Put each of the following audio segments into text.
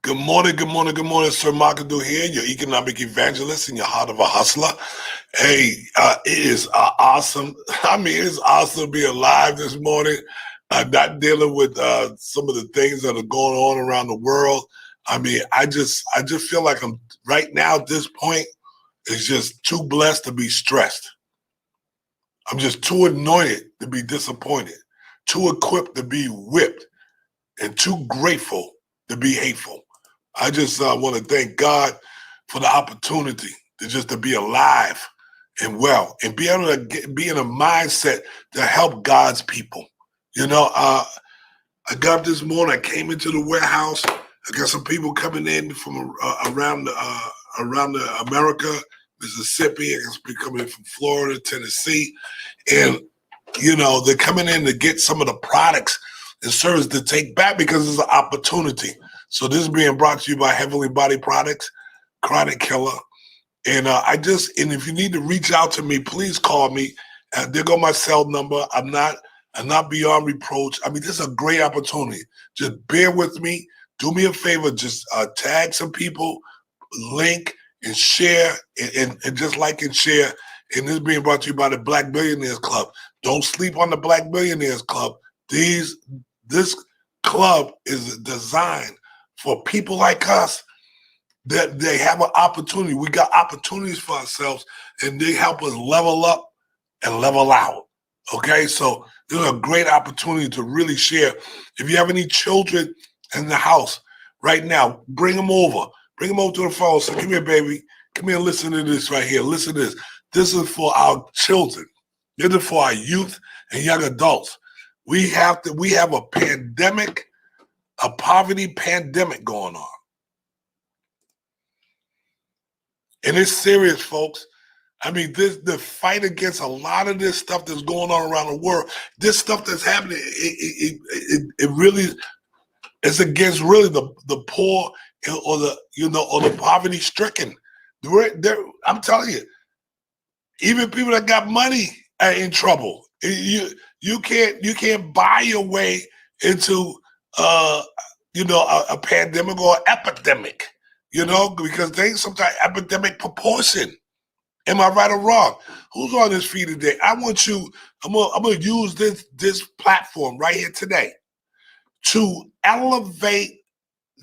Good morning, good morning, good morning. Sir Markadu here, your economic evangelist and your heart of a hustler. Hey, it is awesome. It's awesome to be alive this morning. Not dealing with some of the things that are going on around the world. I just feel like I'm right now at this point is just too blessed to be stressed. I'm just too anointed to be disappointed, too equipped to be whipped, and too grateful to be hateful. I just want to thank God for the opportunity to be alive and well and be able to be in a mindset to help God's people. I got up this morning. I came into the warehouse. I got some people coming in from around the America, Mississippi. I got some people coming in from Florida, Tennessee, and they're coming in to get some of the products and service to take back because it's an opportunity. So this is being brought to you by Heavenly Body Products, Chronic Killer. And if you need to reach out to me, please call me. There go my cell number. I'm not beyond reproach. This is a great opportunity. Just bear with me. Do me a favor. Just tag some people, link and share, and just like and share. And this is being brought to you by the Black Billionaires Club. Don't sleep on the Black Billionaires Club. This club is designed for people like us that they have an opportunity. We got opportunities for ourselves, and they help us level up and level out. Okay, so this is a great opportunity to really share. If you have any children in the house right now, bring them over. Bring them over to the phone. So come here, baby. Come here and listen to this right here. Listen to this. This is for our children. This is for our youth and young adults. We have a pandemic, a poverty pandemic going on. And it's serious, folks. The fight against a lot of this stuff that's going on around the world, this stuff that's happening, it really is against really the poor or the poverty stricken. I'm telling you, even people that got money are in trouble. You can't buy your way into a pandemic or epidemic, because things sometimes epidemic proportion. Am I right or wrong? Who's on this feed today? I'm gonna use this platform right here today to elevate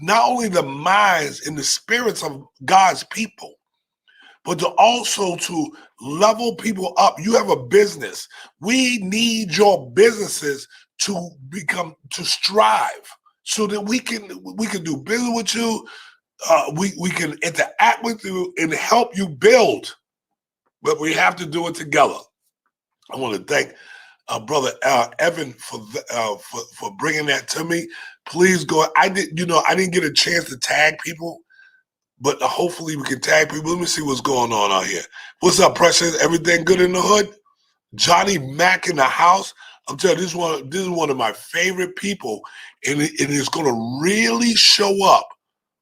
not only the minds and the spirits of God's people, but to level people up. You have a business. We need your businesses to strive so that we can do business with you. We can interact with you and help you build, but we have to do it together. I want to thank brother Evan for bringing that to me. Please go. I didn't get a chance to tag people, but hopefully we can tag people. Let me see what's going on out here. What's up, Precious? Everything good in the hood? Johnny Mack in the house. I'm telling you, this is one of my favorite people, and it's going to really show up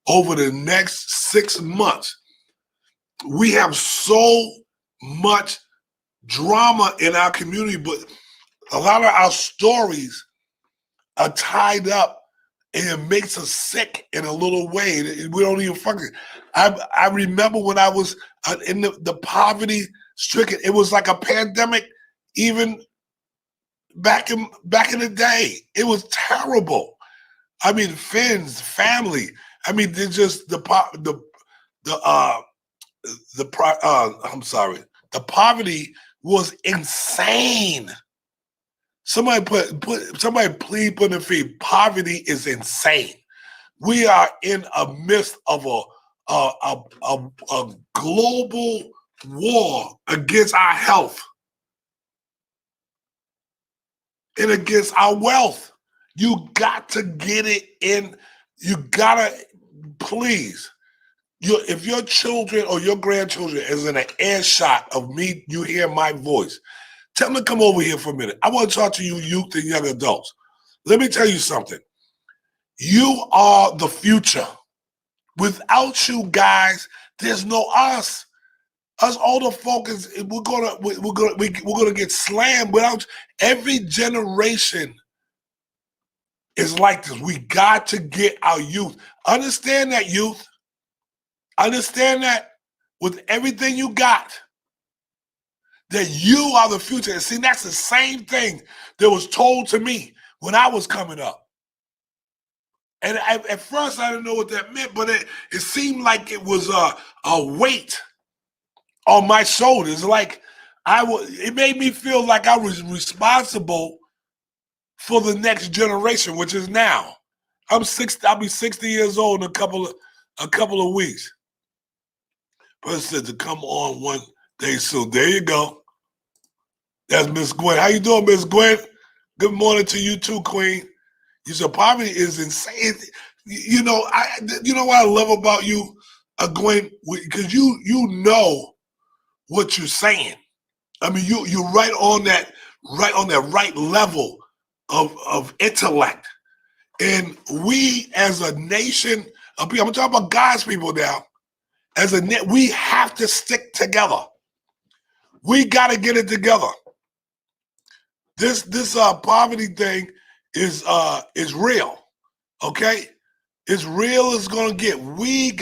over the next 6 months. We have so much drama in our community, but a lot of our stories are tied up, and it makes us sick in a little way. We don't even fucking. I remember when I was in the poverty stricken. It was like a pandemic, even back in the day. It was terrible. Friends, family. They're just the poverty was insane. Somebody please put in the feed. Poverty is insane. We are in a midst of a global war against our health and against our wealth. You got to get it in. You gotta, please. If your children or your grandchildren is in an earshot of me, you hear my voice, tell them to come over here for a minute. I want to talk to you youth and young adults. Let me tell you something. You are the future. Without you guys, there's no us. Us older folks, we're gonna get slammed. Without every generation is like this. We got to get our youth. Understand that, youth. Understand that with everything you got, that you are the future. And see, that's the same thing that was told to me when I was coming up. And at first, I didn't know what that meant, but it seemed like it was a weight on my shoulders. Like it made me feel like I was responsible for the next generation, which is now. I'll be 60 years old in a couple of weeks. Person said to come on one day soon. There you go. That's Miss Gwen. How you doing, Miss Gwen? Good morning to you too, Queen. You said poverty is insane. You know what I love about you, Gwen, because you know what you're saying. I mean, you're right on that right level of intellect. And we as a nation of people, I'm talking about God's people now, we have to stick together. We got to get it together. This poverty thing is real, okay? It's real as gonna get. We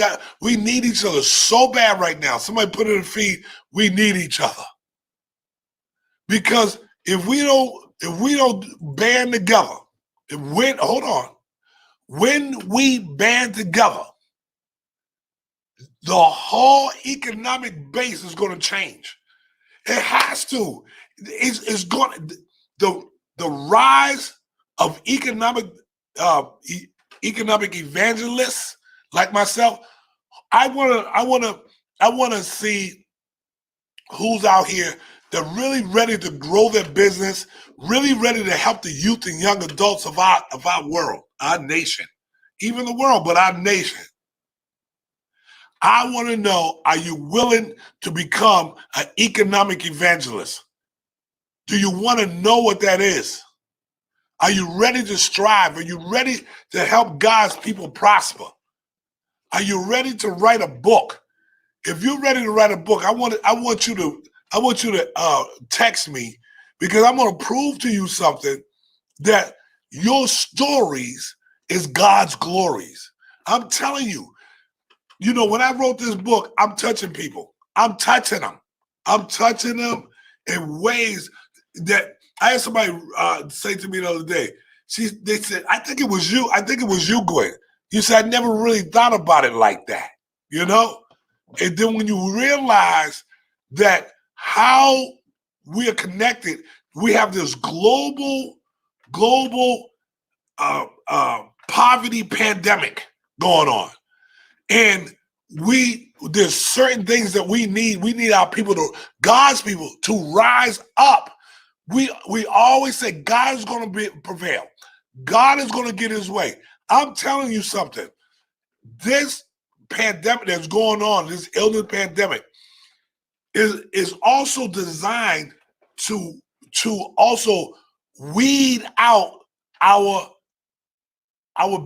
need each other so bad right now. Somebody put it in the feed. We need each other. Because if we don't band together, when we band together, the whole economic base is going to change. It has to. It's going the rise of economic evangelists like myself. I want to see who's out here that really ready to grow their business, really ready to help the youth and young adults of our world, our nation, even the world, but our nation. I want to know, are you willing to become an economic evangelist? Do you want to know what that is? Are you ready to strive? Are you ready to help God's people prosper? Are you ready to write a book? If you're ready to write a book, I want you to text me, because I'm going to prove to you something, that your stories is God's glories. I'm telling you. You know, when I wrote this book, I'm touching people. I'm touching them. I'm touching them in ways that I had somebody say to me the other day. They said, I think it was you. I think it was you, Gwen. You said, I never really thought about it like that, you know? And then when you realize that how we are connected, we have this global poverty pandemic going on. And there's certain things that we need. We need our people God's people to rise up. We always say God is going to prevail. God is going to get his way. I'm telling you something. This pandemic that's going on, this illness pandemic, is also designed to also weed out our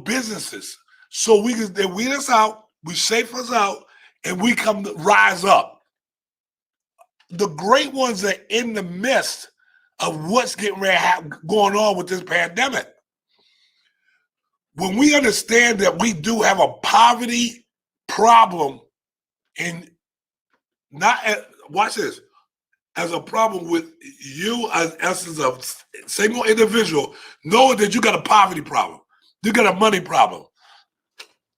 businesses, so they weed us out. We shape us out, and we come to rise up. The great ones are in the midst of what's going on with this pandemic. When we understand that we do have a poverty problem, and not watch this, as a problem with you as a single individual, knowing that you got a poverty problem, you got a money problem.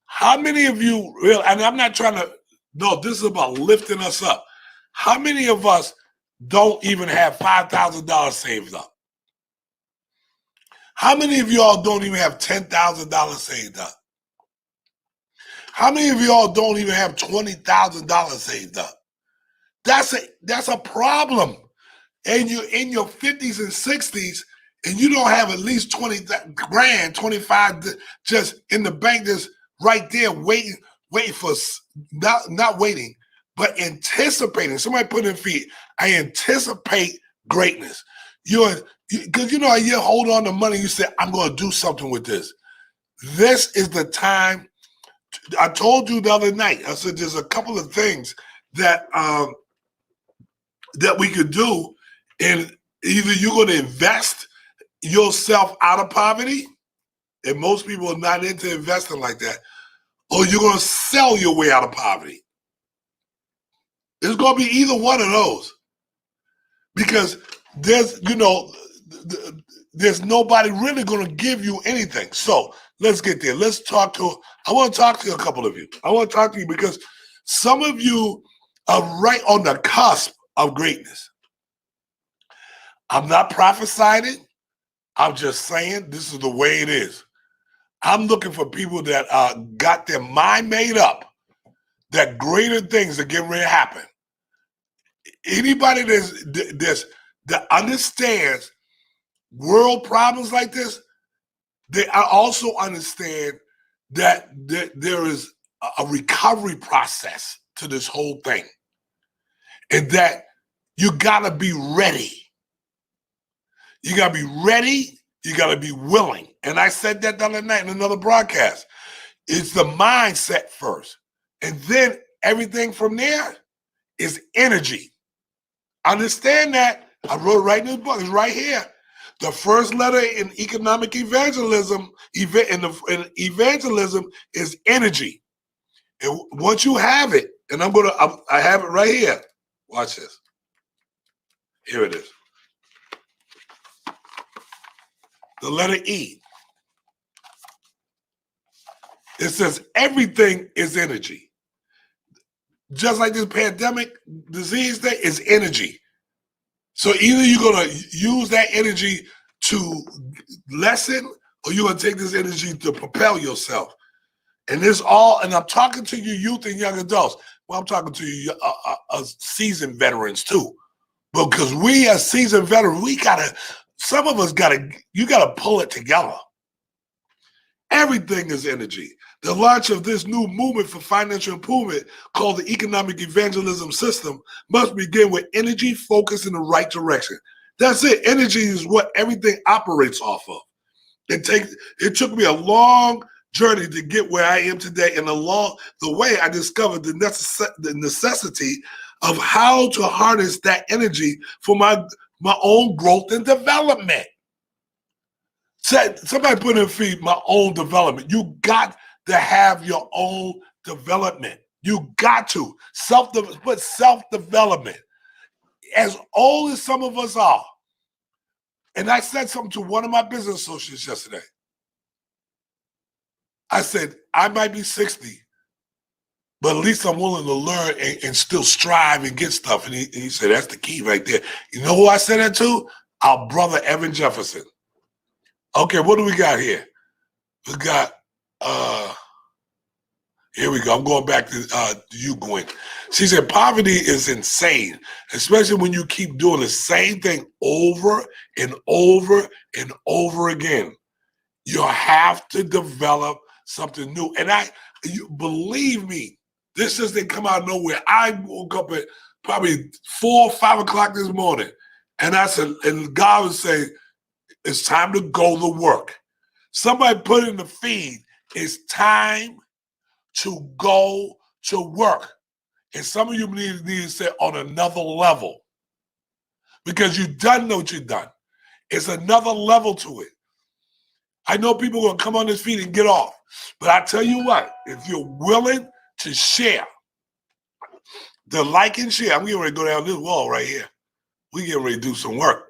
How many of you really, and I'm not trying to, no, this is about lifting us up. How many of us don't even have $5,000 saved up? How many of y'all don't even have $10,000 saved up? How many of y'all don't even have $20,000 saved up? That's a problem. And you're in your 50s and 60s, and you don't have at least 20 grand, 25 just in the bank, just right there waiting for, not waiting, but anticipating. Somebody put in feet, I anticipate greatness. Because you hold on to money, you say, I'm going to do something with this. This is the time. I told you the other night, I said there's a couple of things that we could do, and either you're going to invest yourself out of poverty, and most people are not into investing like that, or you're going to sell your way out of poverty. It's going to be either one of those, because there's nobody really going to give you anything. So let's get there. I want to talk to a couple of you. I want to talk to you because some of you are right on the cusp of greatness. I'm not prophesying. I'm just saying this is the way it is. I'm looking for people that got their mind made up that greater things are getting ready to happen. Anybody that understands world problems like this, they also understand that there is a recovery process to this whole thing, and that you gotta be ready. You gotta be ready. You gotta be willing. And I said that the other night in another broadcast. It's the mindset first, and then everything from there is energy. Understand that. I wrote it right in this book. It's right here. The first letter in economic evangelism, evangelism is energy. And once you have it, and I have it right here. Watch this. Here it is. The letter E. It says everything is energy. Just like this pandemic disease thing is energy. So either you're going to use that energy to lessen, or you're going to take this energy to propel yourself. And I'm talking to you youth and young adults. Well, I'm talking to you seasoned veterans too. Because we as seasoned veterans, you got to pull it together. Everything is energy. The launch of this new movement for financial improvement called the economic evangelism system must begin with energy focused in the right direction. That's it. Energy is what everything operates off of. It took me a long journey to get where I am today, and along the way I discovered the necessity of how to harness that energy for my own growth and development. Somebody put in feed my own development. You got to have your own development. You got to self-development. As old as some of us are, and I said something to one of my business associates yesterday. I said, I might be 60, but at least I'm willing to learn and still strive and get stuff. And he said, that's the key right there. You know who I said that to? Our brother, Evan Jefferson. Okay, what do we got here? We got, here we go. I'm going back to you, Gwen. She said, poverty is insane, especially when you keep doing the same thing over and over and over again. You have to develop something new. And believe me, this just didn't come out of nowhere. I woke up at probably 4 or 5 o'clock this morning, and I said, and God was saying, it's time to go to work. Somebody put in the feed, it's time to go to work. And some of you need to say on another level, because you done know what you've done. It's another level to it. I know people are going to come on this feed and get off, but I tell you what, if you're willing to share, the like and share, I'm getting ready to go down this wall right here. We're getting ready to do some work.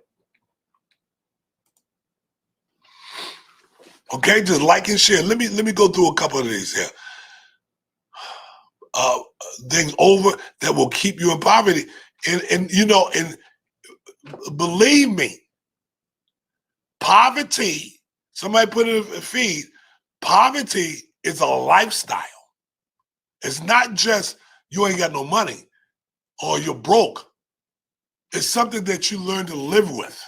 Okay, just like and share. Let me go through a couple of these here. Things over that will keep you in poverty. And believe me, poverty, somebody put it in a feed, poverty is a lifestyle. It's not just you ain't got no money or you're broke. It's something that you learn to live with.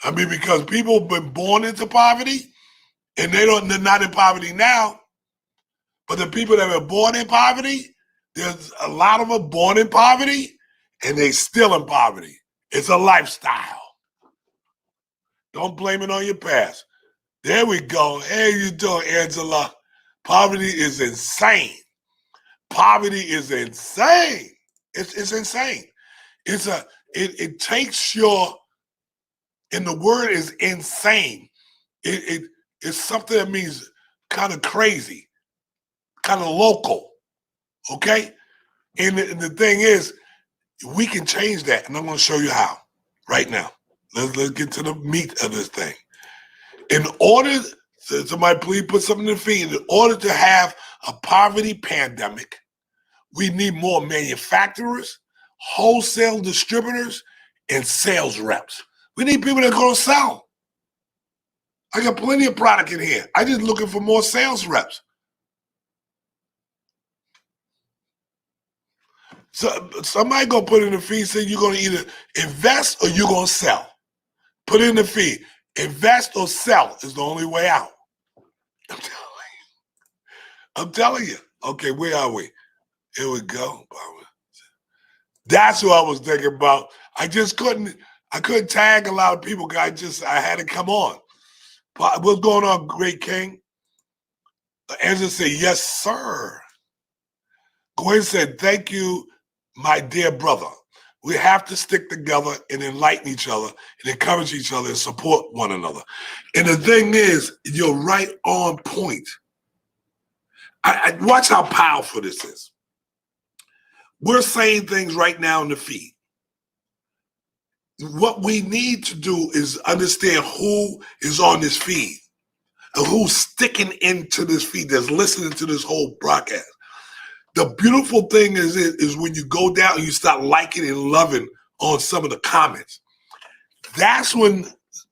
I mean, because people have been born into poverty and they're not in poverty now. But the people that were born in poverty, there's a lot of them born in poverty and they still in poverty. It's a lifestyle. Don't blame it on your past. There we go. Hey, you doing, Angela? Poverty is insane. Poverty is insane. It's insane. It takes your And the word is insane. It's something that means kind of crazy, kind of local, okay? And the thing is, we can change that, and I'm going to show you how right now. Let's get to the meat of this thing. In order, somebody please put something in the feed. In order to have a poverty pandemic, we need more manufacturers, wholesale distributors, and sales reps. We need people that are going to sell. I got plenty of product in here. I just looking for more sales reps. So somebody gonna put in the feed saying you're gonna either invest or you're gonna sell. Put in the feed. Invest or sell is the only way out. I'm telling you. Okay, where are we? Here we go. That's what I was thinking about. I couldn't tag a lot of people. I had to come on. What's going on, Great King? Angela said, yes, sir. Gwen said, thank you, my dear brother. We have to stick together and enlighten each other and encourage each other and support one another. And the thing is, you're right on point. I watch how powerful this is. We're saying things right now in the feed. What we need to do is understand who is on this feed and who's sticking into this feed, that's listening to this whole broadcast. The beautiful thing is when you go down and you start liking and loving on some of the comments. That's when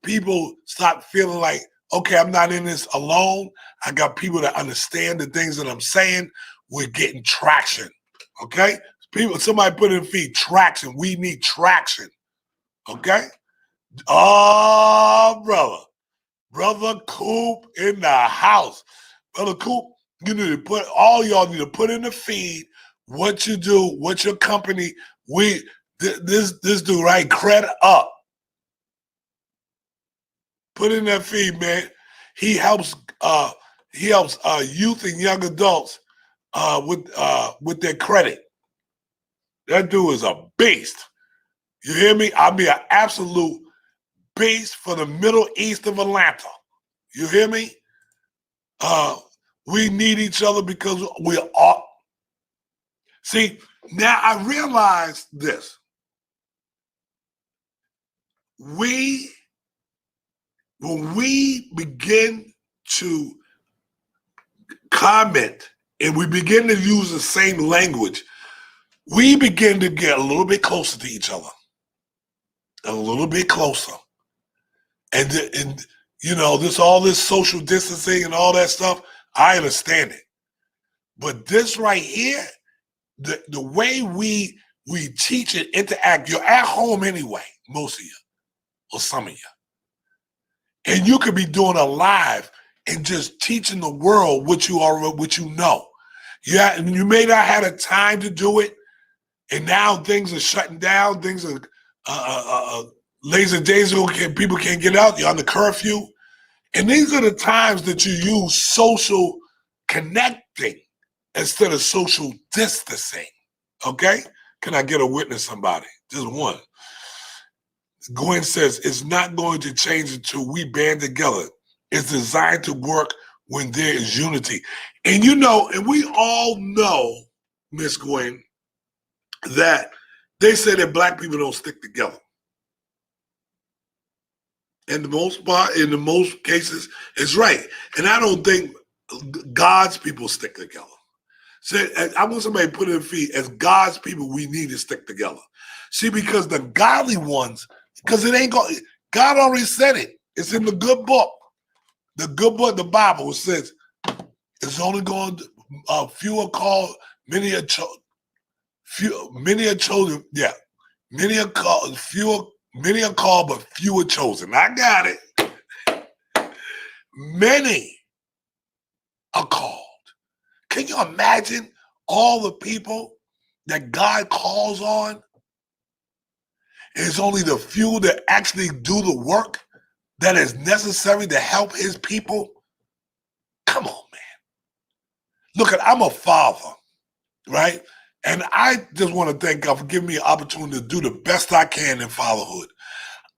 people start feeling like, okay, I'm not in this alone. I got people that understand the things that I'm saying. We're getting traction, okay? Somebody put in the feed, traction. We need traction, okay? Oh, Brother Coop in the house. Brother Coop, you need to put, all y'all need to put in the feed what you do, what your company, this dude, right, credit up. Put in that feed, man. He helps youth and young adults with their credit. That dude is a beast. You hear me? I'll be an absolute beast for the Middle East of Atlanta. You hear me? We need each other because we are. See, now I realize this. When we begin to comment and we begin to use the same language, we begin to get a little bit closer to each other. A little bit closer. And you know, all this social distancing and all that stuff, I understand it. But this right here, the way we teach and interact, you're at home anyway, most of you, or some of you. And you could be doing a live and just teaching the world what you know. Yeah, and you may not have the time to do it, and now things are shutting down. Things are laser days ago, people can't get out. You're on the curfew. And these are the times that you use social connecting instead of social distancing. Okay? Can I get a witness, somebody? Just one. Gwen says, it's not going to change until we band together. It's designed to work when there is unity. And you know, and we all know, Miss Gwen, that they say that black people don't stick together. In the most part, in the most cases, it's right. And I don't think God's people stick together. So I want somebody to put it in feed. As God's people, we need to stick together. See, because the godly ones, because it ain't going, God already said it. It's in the good book. The good book, the Bible, says it's only going to, few are called, many are chosen. Many are chosen, yeah. Many are called, but few are chosen. I got it. Many are called. Can you imagine all the people that God calls on? And it's only the few that actually do the work that is necessary to help his people. Come on, man. Look, I'm a father, right? And I just want to thank God for giving me an opportunity to do the best I can in fatherhood.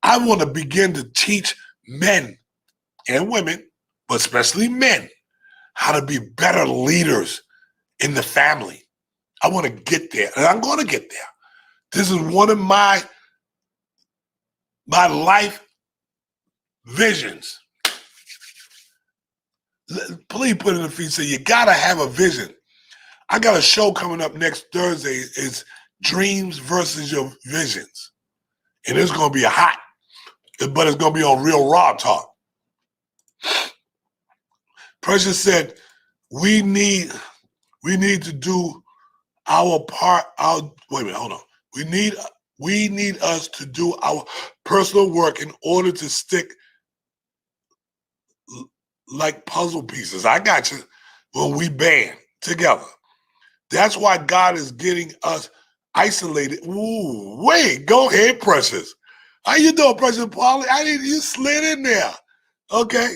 I want to begin to teach men and women, but especially men, how to be better leaders in the family. I want to get there, and I'm going to get there. This is one of my life visions. Please put in the feed. Say you got to have a vision. I got a show coming up next Thursday. It's Dreams versus Your Visions, and it's going to be hot, but it's going to be on Real Raw Talk. Precious said, we need to do our part. Wait a minute, hold on. We need us to do our personal work in order to stick like puzzle pieces. I got you. When we band together. That's why God is getting us isolated. Ooh, wait, go ahead, Precious. How you doing, Precious Paulie? You slid in there. Okay.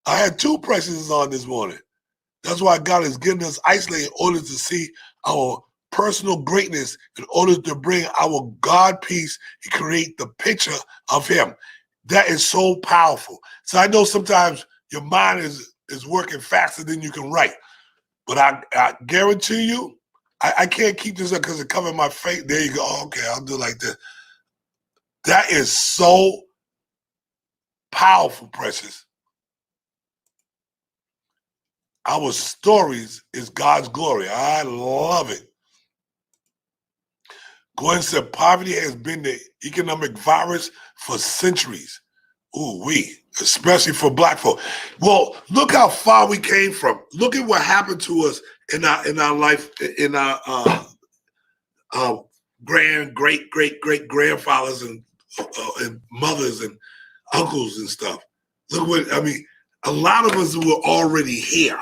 I had 2 Preciouses on this morning. That's why God is getting us isolated in order to see our personal greatness, in order to bring our God peace and create the picture of Him. That is so powerful. So I know sometimes your mind is working faster than you can write. But I guarantee you, I can't keep this up because it covered my face. There you go. Oh, okay, I'll do it like this. That is so powerful, Precious. Our stories is God's glory. I love it. Gwen said, poverty has been the economic virus for centuries. Ooh, especially for Black folk. Well, look how far we came from. Look at what happened to us in our life, in our great grandfathers and mothers and uncles and stuff. Look what I mean. A lot of us were already here,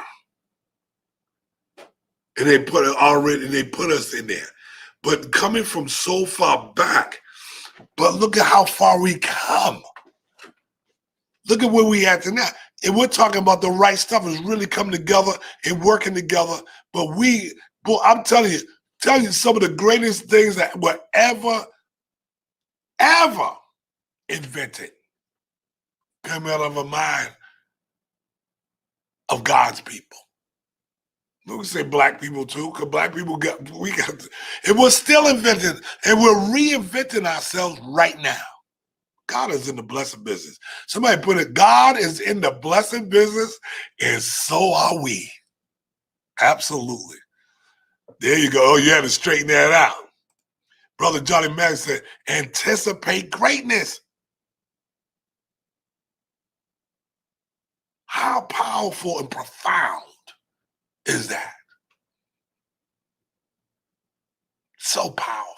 and they put us in there. But coming from so far back, but look at how far we come. Look at where we at now. And we're talking about the right stuff is really coming together and working together. But I'm telling you some of the greatest things that were ever invented come out of a mind of God's people. We can say Black people too, because Black people it was still invented, and we're reinventing ourselves right now. God is in the blessing business. Somebody put it, God is in the blessing business, and so are we. Absolutely. There you go. Oh, you had to straighten that out. Brother Johnny Mack said, anticipate greatness. How powerful and profound is that? So powerful.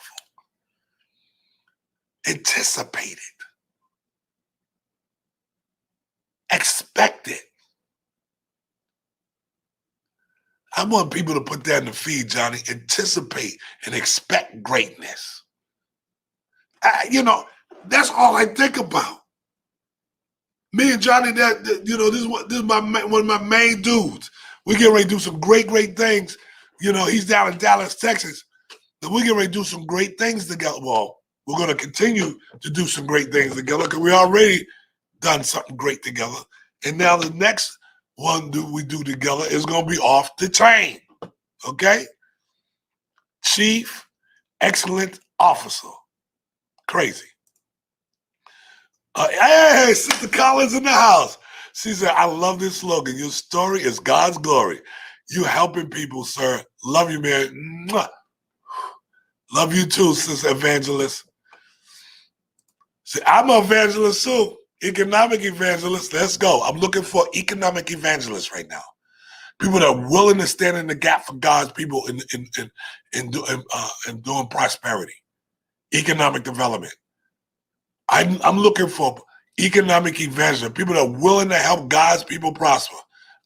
Anticipate it. Expect it. I want people to put that in the feed, Johnny. Anticipate and expect greatness. That's all I think about. Me and Johnny, this is one of my main dudes. We get ready to do some great things. He's down in Dallas, Texas. And we get ready to do some great things together. Well, we're going to continue to do some great things together because we already done something great together. And now the next one we do together is going to be off the chain. Okay? Chief Excellent Officer. Crazy. Hey, Sister Collins in the house. She said, I love this slogan. Your story is God's glory. You helping people, sir. Love you, man. Mwah. Love you too, Sister Evangelist. See, I'm an evangelist too. Economic evangelist. Let's go. I'm looking for economic evangelists right now. People that are willing to stand in the gap for God's people in doing prosperity, economic development. I'm looking for economic evangelists, people that are willing to help God's people prosper.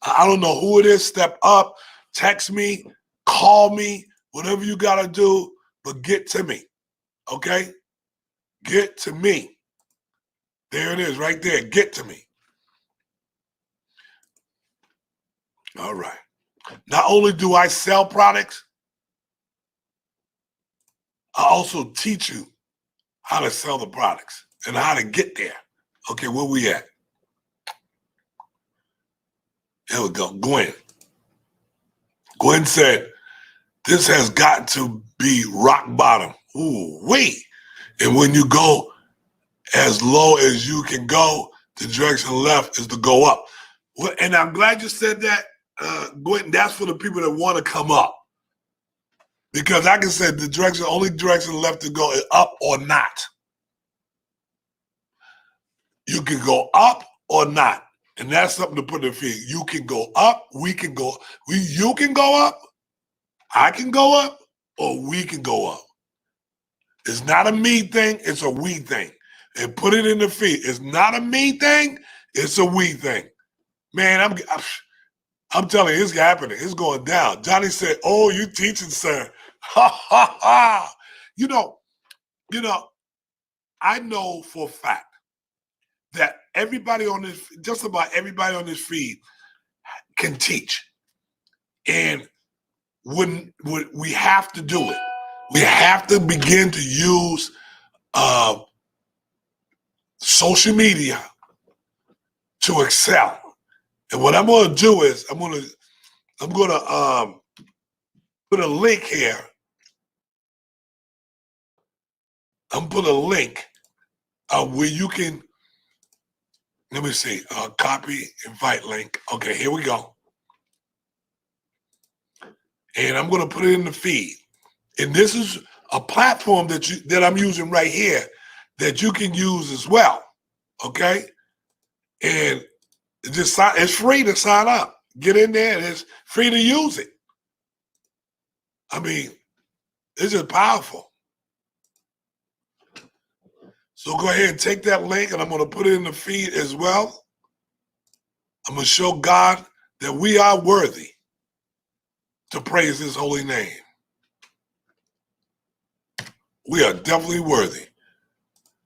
I don't know who it is. Step up, text me, call me, whatever you got to do, but get to me, okay? Get to me. There it is right there. Get to me. All right. Not only do I sell products, I also teach you how to sell the products and how to get there. Okay, where we at? Here we go. Gwen. Gwen said, this has got to be rock bottom. Ooh, wait. And when you go as low as you can go, the direction left is to go up. Well, and I'm glad you said that, Gwen. That's for the people that want to come up. Because I can say the only direction left to go is up or not. You can go up or not. And that's something to put in the feed. You can go up, we can go, you can go up, I can go up, or we can go up. It's not a me thing, it's a we thing. And put it in the feed. It's not a me thing, it's a we thing. Man, I'm telling you, it's happening. It's going down. Johnny said, oh, you teaching, sir. Ha, ha, ha. You know, I know for a fact that everybody on this, just about everybody on this feed can teach. And when we have to do it, we have to begin to use social media to excel. And what I'm going to do is I'm going to put a link here. I'm put a link where you can, let me see, copy, invite link. Okay, here we go. And I'm going to put it in the feed. And this is a platform that I'm using right here that you can use as well. Okay? And it's free to sign up. Get in there and it's free to use it. I mean, it's just powerful. So go ahead and take that link and I'm going to put it in the feed as well. I'm going to show God that we are worthy to praise his holy name. We are definitely worthy.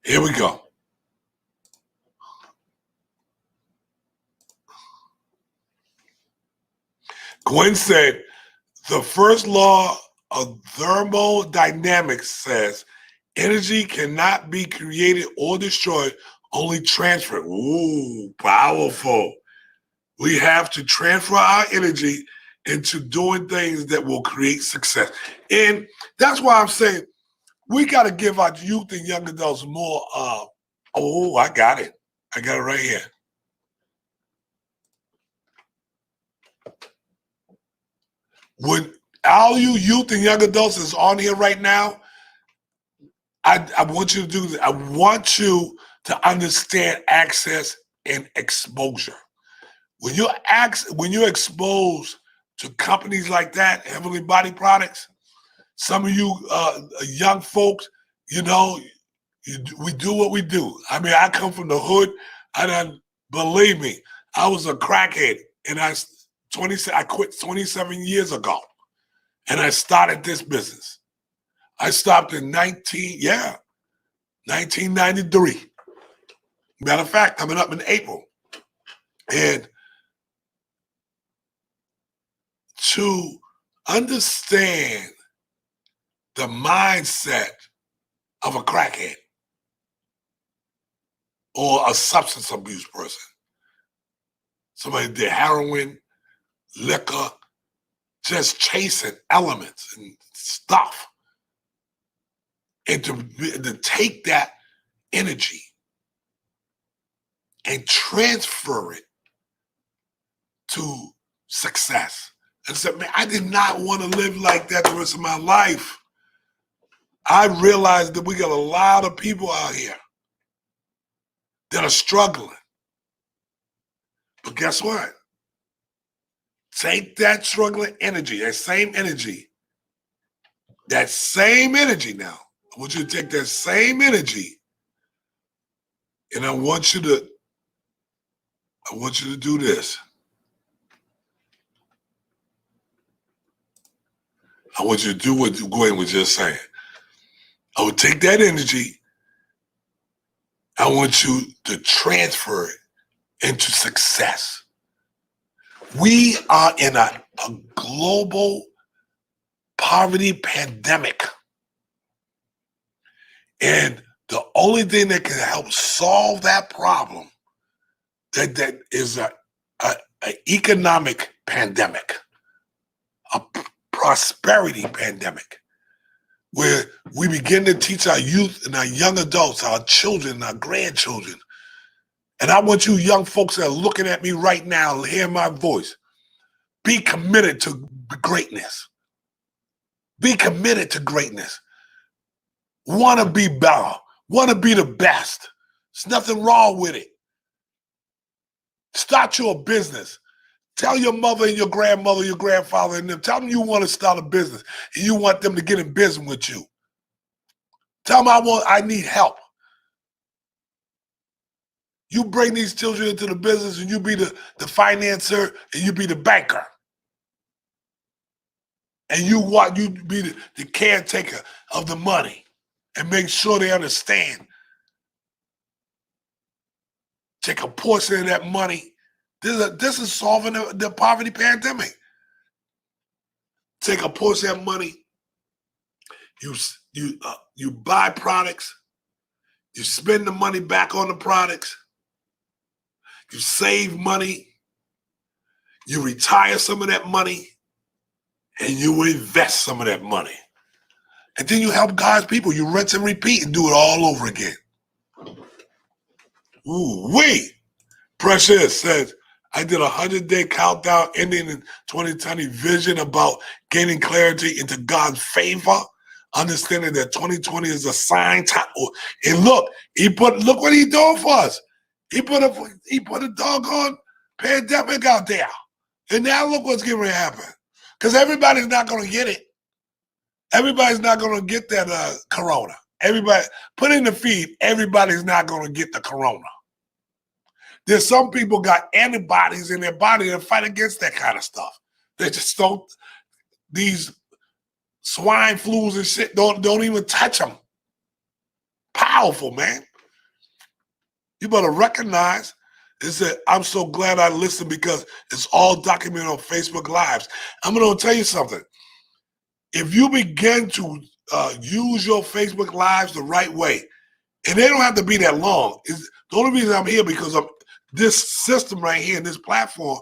Here we go. Gwen said, the first law of thermodynamics says energy cannot be created or destroyed, only transferred. Ooh, powerful. We have to transfer our energy into doing things that will create success. And that's why I'm saying we got to give our youth and young adults more. Oh, I got it. I got it right here. When all you youth and young adults is on here right now, I want you to do this. I want you to understand access and exposure. When you're exposed to companies like that, Heavenly Body Products, some of you young folks, we do what we do. I mean, I come from the hood. Believe me, I was a crackhead, and I quit 27 years ago, and I started this business. I stopped in 1993. Matter of fact, coming up in April. And to understand the mindset of a crackhead or a substance abuse person, somebody that did heroin, liquor, just chasing elements and stuff, and to take that energy and transfer it to success. And said, man, I did not want to live like that the rest of my life. I realized that we got a lot of people out here that are struggling. But guess what? Take that struggling energy, that same energy now. I want you to take that same energy, and I want you to do this. I want you to do what Gwen was just saying. I would take that energy. I want you to transfer it into success. We are in a global poverty pandemic. And The only thing that can help solve that problem that is a economic pandemic, a prosperity pandemic, where we begin to teach our youth and our young adults, our children, our grandchildren. And I want you young folks that are looking at me right now, hear my voice. Be committed to greatness. Be committed to greatness. Want to be better. Want to be the best. There's nothing wrong with it. Start your business. Tell your mother and your grandmother, your grandfather, and them. Tell them you want to start a business and you want them to get in business with you. Tell them I need help. You bring these children into the business and you be the financier and you be the banker. And you be the caretaker of the money and make sure they understand. Take a portion of that money. This is solving the poverty pandemic. Take a portion of that money. You buy products. You spend the money back on the products. You save money. You retire some of that money. And you invest some of that money. And then you help God's people. You rinse and repeat and do it all over again. Ooh-wee. Precious says, I did a 100-day countdown ending in 2020 vision about gaining clarity into God's favor, understanding that 2020 is a sign time. And look what he's doing for us. He put a doggone pandemic out there. And now look what's getting ready to happen. Because everybody's not going to get it. Everybody's not going to get that corona. Everybody, put in the feed, everybody's not going to get the corona. There's some people got antibodies in their body that fight against that kind of stuff. They just don't, these swine flus and shit, don't even touch them. Powerful, man. You better recognize is that I'm so glad I listened because it's all documented on Facebook Lives. I'm going to tell you something. If you begin to use your Facebook Lives the right way, and they don't have to be that long. The only reason I'm here because of this system right here, this platform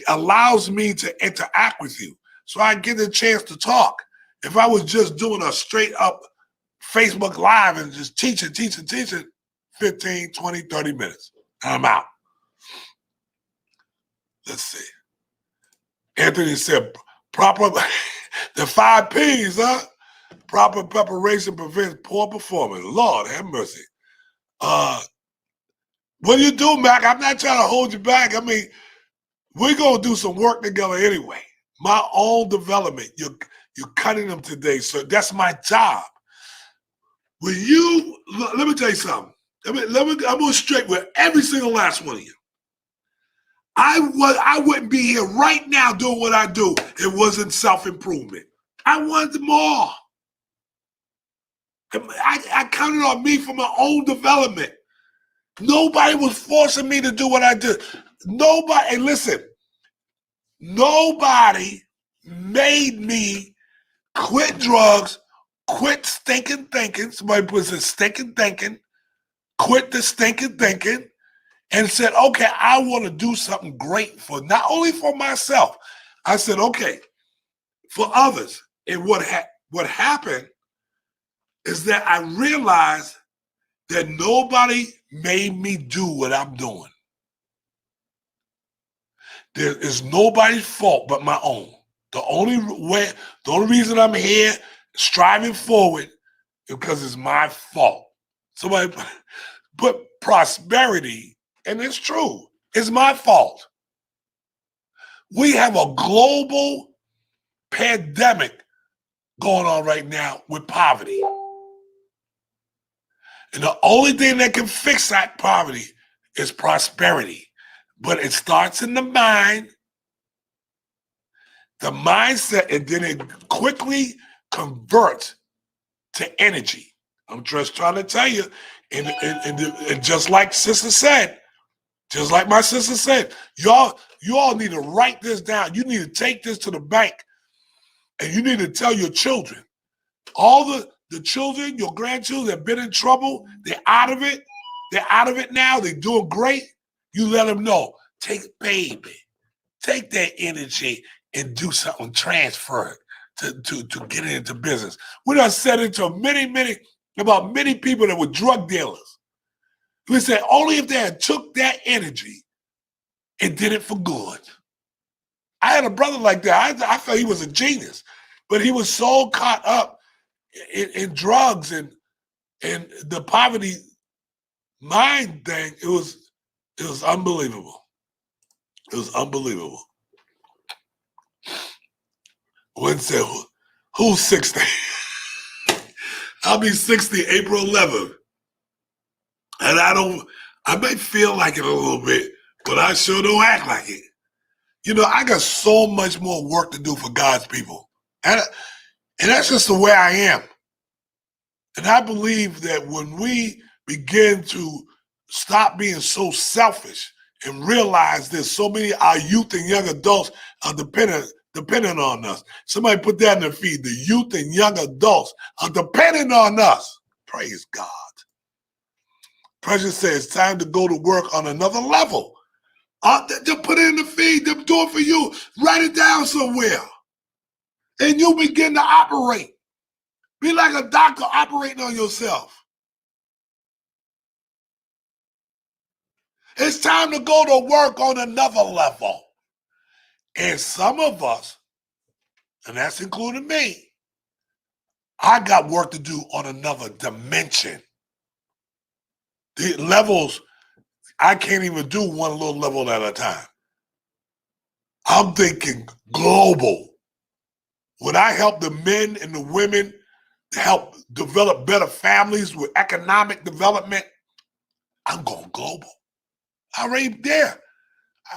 allows me to interact with you. So I get a chance to talk. If I was just doing a straight up Facebook Live and just teaching, 15, 20, 30 minutes, I'm out. Let's see. Anthony said, the 5 P's, huh? Proper preparation prevents poor performance. Lord have mercy. What do you do, Mac? I'm not trying to hold you back. I mean, we're going to do some work together anyway. My own development. You're cutting them today, so that's my job. Let me tell you something. I'm going straight with every single last one of you. I wouldn't be here right now doing what I do. It wasn't self-improvement. I wanted more. I counted on me for my own development. Nobody was forcing me to do what I did. Nobody, and listen, nobody made me quit drugs, quit stinking thinking. Somebody puts a stinking thinking, quit the stinking thinking, and said, okay, I want to do something great for not only for myself. I said, okay, for others. And what happened is that I realized that nobody made me do what I'm doing. There is nobody's fault but my own. The only reason I'm here striving forward is because it's my fault. Somebody put prosperity, and it's true, it's my fault. We have a global pandemic going on right now with poverty. And the only thing that can fix that poverty is prosperity. But it starts in the mind, the mindset, and then it quickly converts to energy. I'm just trying to tell you, and just like sister said, just like my sister said, you all need to write this down. You need to take this to the bank, and you need to tell your children. All the children, your grandchildren have been in trouble. They're out of it. They're out of it now. They're doing great. You let them know. Take that energy and do something, transfer it to get it into business. We done said it to many people that were drug dealers. We said only if they had took that energy and did it for good. I had a brother like that. I felt he was a genius, but he was so caught up in drugs and the poverty mind thing. It was unbelievable. It was unbelievable. One said, who's 60? I'll be 60 April 11th. And I may feel like it a little bit, but I sure don't act like it. You know, I got so much more work to do for God's people. And that's just the way I am. And I believe that when we begin to stop being so selfish and realize there's so many our youth and young adults are dependent on us. Somebody put that in their feed. The youth and young adults are dependent on us. Praise God. President says it's time to go to work on another level. Just put it in the feed. They'll do it for you. Write it down somewhere. And you begin to operate. Be like a doctor operating on yourself. It's time to go to work on another level. And some of us, and that's including me, I got work to do on another dimension. The levels, I can't even do one little level at a time. I'm thinking global. When I help the men and the women help develop better families with economic development, I'm going global. I'm already there.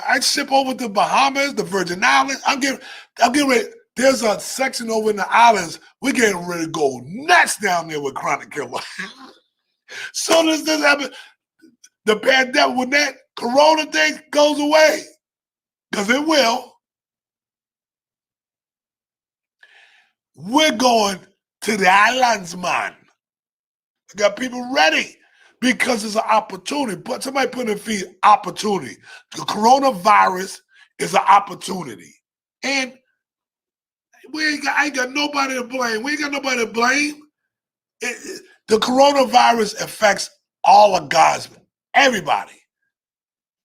I ship over to Bahamas, the Virgin Islands. I'm getting ready. There's a section over in the islands. We're getting ready to go nuts down there with chronic killer. Soon as this happens, the pandemic, when that corona thing goes away, because it will, we're going to the islands, man. I got people ready because it's an opportunity. But somebody put in the feed opportunity. The coronavirus is an opportunity. And I ain't got nobody to blame. We ain't got nobody to blame. The coronavirus affects all of God's, everybody.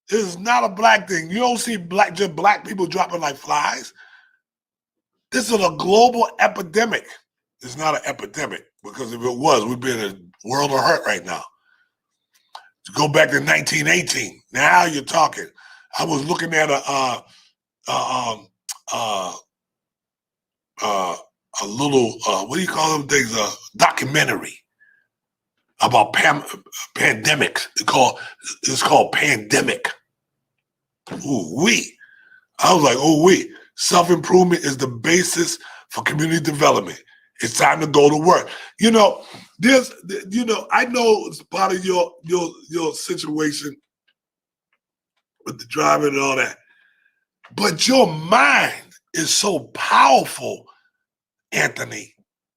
This is not a black thing. You don't see just black people dropping like flies. This is a global epidemic. It's not an epidemic, because if it was, we'd be in a world of hurt right now. To go back to 1918. Now you're talking. I was looking at a little what do you call them things? Documentary about pandemics. It's called Pandemic. Ooh wee! I was like, ooh wee! Self-improvement is the basis for community development. It's time to go to work. I know it's part of your situation with the driving and all that, but your mind is so powerful, Anthony.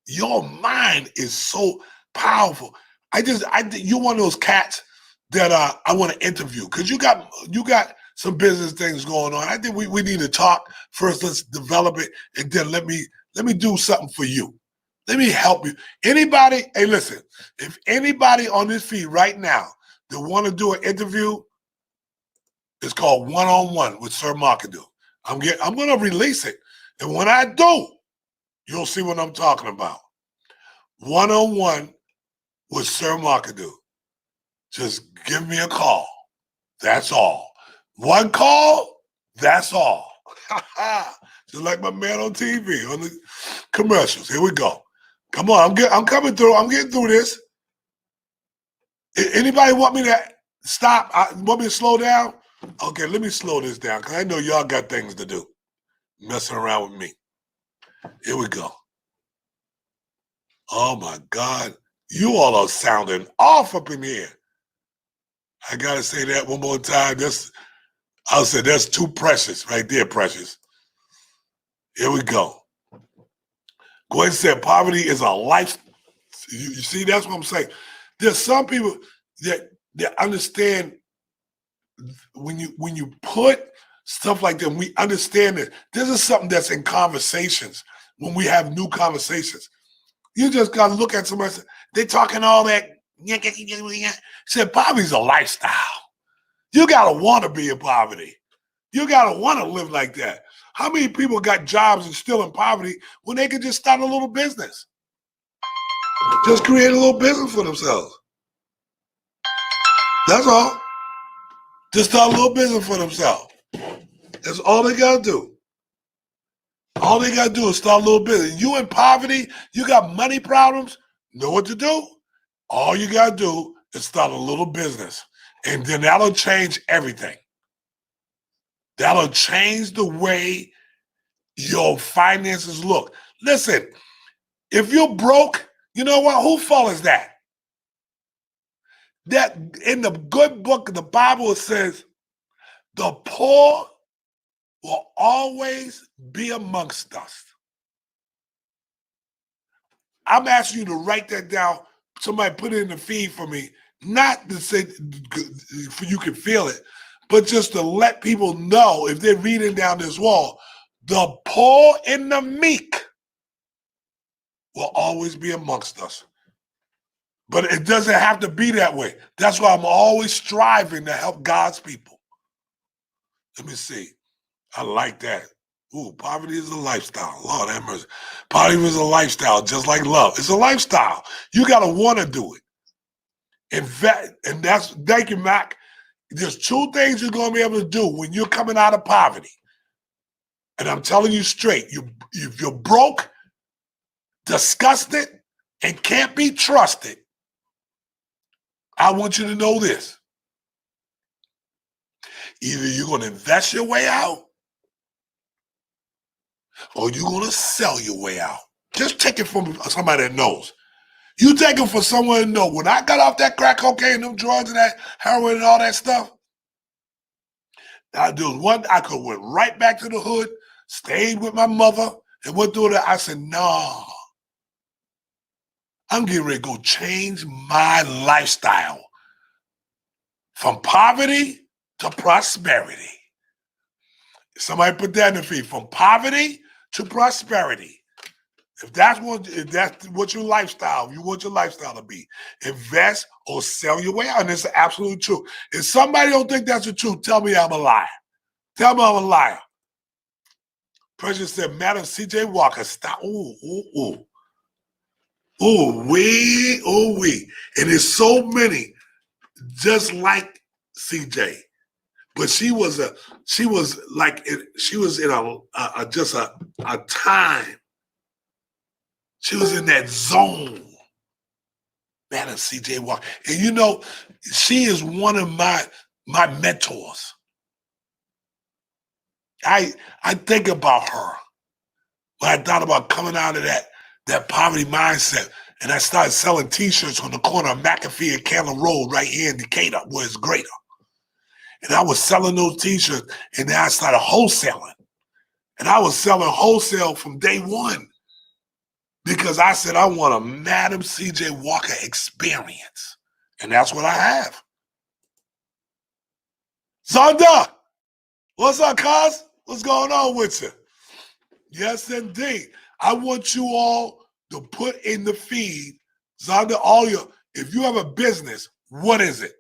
Your mind is so powerful. You're one of those cats that I want to interview, because you got some business things going on. I think we need to talk first. Let's develop it, and then let me do something for you. Let me help you. Anybody, hey, listen, if anybody on this feed right now that want to do an interview, it's called One-on-One with Sir Markadu. I'm going to release it. And when I do, you'll see what I'm talking about. One-on-One with Sir Markadu. Just give me a call. That's all. One call, that's all. Just like my man on TV, on the commercials. Here we go. Come on, I'm coming through. I'm getting through this. Anybody want me to stop? Want me to slow down? Okay, let me slow this down, because I know y'all got things to do. Messing around with me. Here we go. Oh my God. You all are sounding off up in here. I gotta say that one more time. I'll say that's too precious right there, precious. Here we go. Gwen said poverty is a lifestyle You see, that's what I'm saying. There's some people that understand when you put stuff like that, we understand that this is something that's in conversations when we have new conversations. You just gotta look at somebody. They talking all that. Said poverty's a lifestyle. You gotta want to be in poverty. You gotta want to live like that. How many people got jobs and still in poverty when they could just start a little business? Just create a little business for themselves. That's all. Just start a little business for themselves. That's all they gotta do. All they gotta do is start a little business. You in poverty, you got money problems, know what to do? All you gotta do is start a little business. And then that'll change everything. That'll change the way your finances look. Listen, if you're broke, you know what? Whose fault is that? That in the good book of the Bible, it says, the poor will always be amongst us. I'm asking you to write that down. Somebody put it in the feed for me. Not to say you can feel it, but just to let people know if they're reading down this wall, the poor and the meek will always be amongst us. But it doesn't have to be that way. That's why I'm always striving to help God's people. Let me see. I like that. Ooh, poverty is a lifestyle. Lord have mercy. Poverty is a lifestyle, just like love. It's a lifestyle. You got to want to do it. And that's, thank you, Mac. There's two things you're going to be able to do when you're coming out of poverty. And I'm telling you straight, if you're broke, disgusted, and can't be trusted, I want you to know this. Either you're going to invest your way out, or you're going to sell your way out. Just take it from somebody that knows. You take it from someone that knows. When I got off that crack cocaine, them drugs and that heroin and all that stuff, I could have went right back to the hood, stayed with my mother, and went through that. I said, no. I'm getting ready to go change my lifestyle from poverty to prosperity. Somebody put that in the feed. From poverty to prosperity. If that's what your lifestyle, you want your lifestyle to be, invest or sell your way out. And it's the absolute truth. If somebody don't think that's the truth, tell me I'm a liar. Tell me I'm a liar. President said, Madam C.J. Walker, stop. Ooh, ooh, ooh. Ooh, wee. And there's so many just like CJ. But she was in a time. She was in that zone. Madam C.J. Walker. And you know, she is one of my mentors. I think about her when I thought about coming out of that poverty mindset. And I started selling T-shirts on the corner of McAfee and Candler Road right here in Decatur, where it's greater. And I was selling those T-shirts, and then I started wholesaling. And I was selling wholesale from day one because I said I want a Madam C.J. Walker experience. And that's what I have. Zonda, what's up, cuz? What's going on with you? Yes, indeed. I want you all to put in the feed, Zonda, if you have a business, what is it?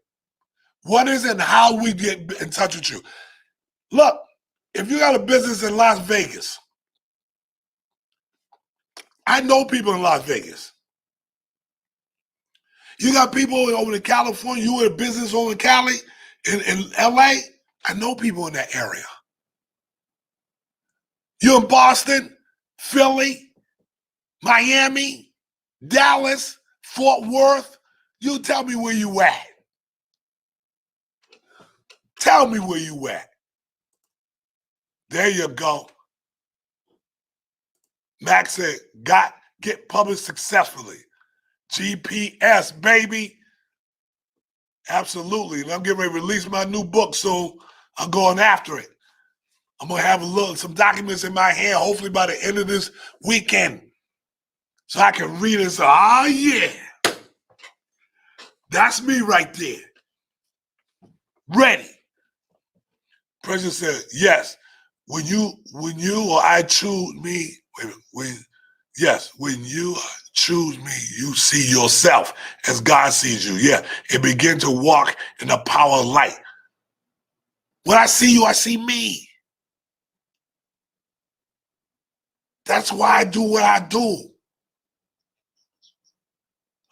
What is it and how we get in touch with you? Look, if you got a business in Las Vegas, I know people in Las Vegas. You got people over in California, you in a business over in Cali, in LA, I know people in that area. You in Boston, Philly, Miami, Dallas, Fort Worth, you tell me where you at. Tell me where you at. There you go. Max said, get published successfully. GPS, baby. Absolutely. And I'm getting ready to release my new book, so I'm going after it. I'm going to have some documents in my hand, hopefully by the end of this weekend. So I can read and say, oh yeah, that's me right there. Ready. President said, yes. When you or I choose me, when you choose me, you see yourself as God sees you. Yeah. And begin to walk in the power of light. When I see you, I see me. That's why I do what I do.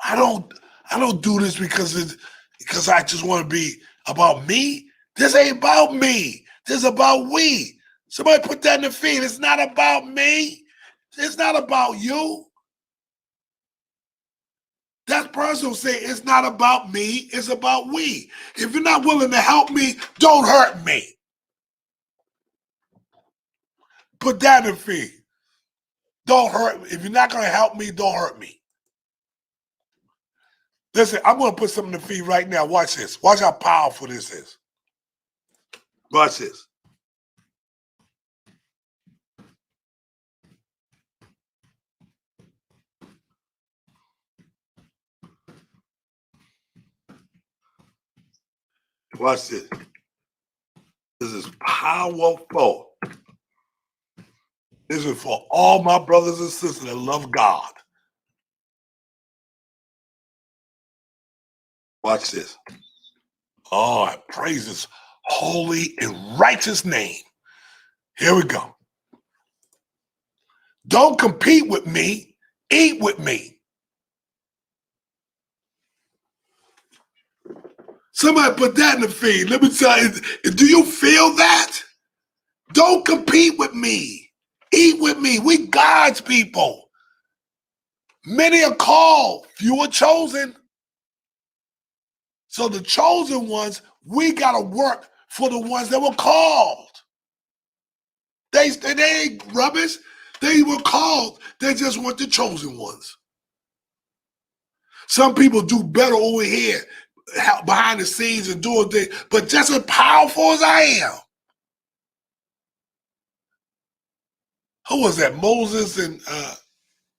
I don't do this because I just want to be about me. This ain't about me. This is about we. Somebody put that in the feed. It's not about me. It's not about you. That person will say, it's not about me. It's about we. If you're not willing to help me, don't hurt me. Put that in the feed. Don't hurt me. If you're not going to help me, don't hurt me. Listen, I'm going to put something in the feed right now. Watch this. Watch how powerful this is. Watch this. Watch this. This is powerful. This is for all my brothers and sisters that love God. Watch this. Oh, I praise His holy and righteous name. Here we go. Don't compete with me. Eat with me. Somebody put that in the feed. Let me tell you, do you feel that? Don't compete with me. Eat with me. We God's people. Many are called, few are chosen. So the chosen ones, we got to work for the ones that were called. They ain't rubbish. They were called. They just weren't the chosen ones. Some people do better over here behind the scenes and doing things, but just as powerful as I am. Who was that? Moses and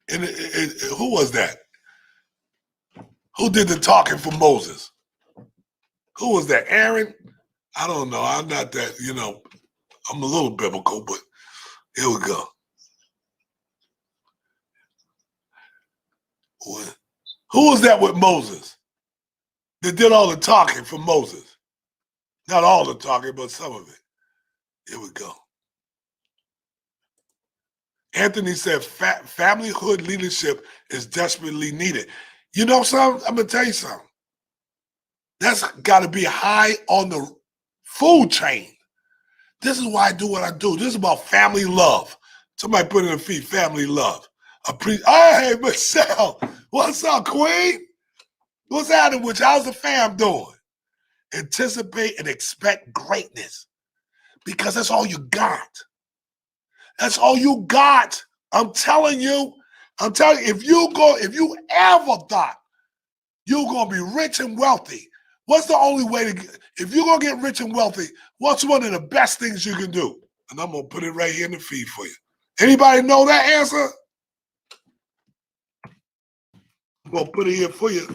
who was that? Who did the talking for Moses? Who was that? Aaron? I don't know. I'm not that, I'm a little biblical, but here we go. Who was that with Moses that did all the talking for Moses? Not all the talking, but some of it. Here we go. Anthony said familyhood leadership is desperately needed. You know something? I'm going to tell you something. That's got to be high on the food chain. This is why I do what I do. This is about family love. Somebody put in the feed, family love. Hey, Michelle, what's up, Queen? What's happening with you? How's the fam doing? Anticipate and expect greatness because that's all you got. That's all you got. I'm telling you, if you ever thought you're going to be rich and wealthy, what's the only way if you're going to get rich and wealthy, what's one of the best things you can do? And I'm going to put it right here in the feed for you. Anybody know that answer? I'm going to put it here for you.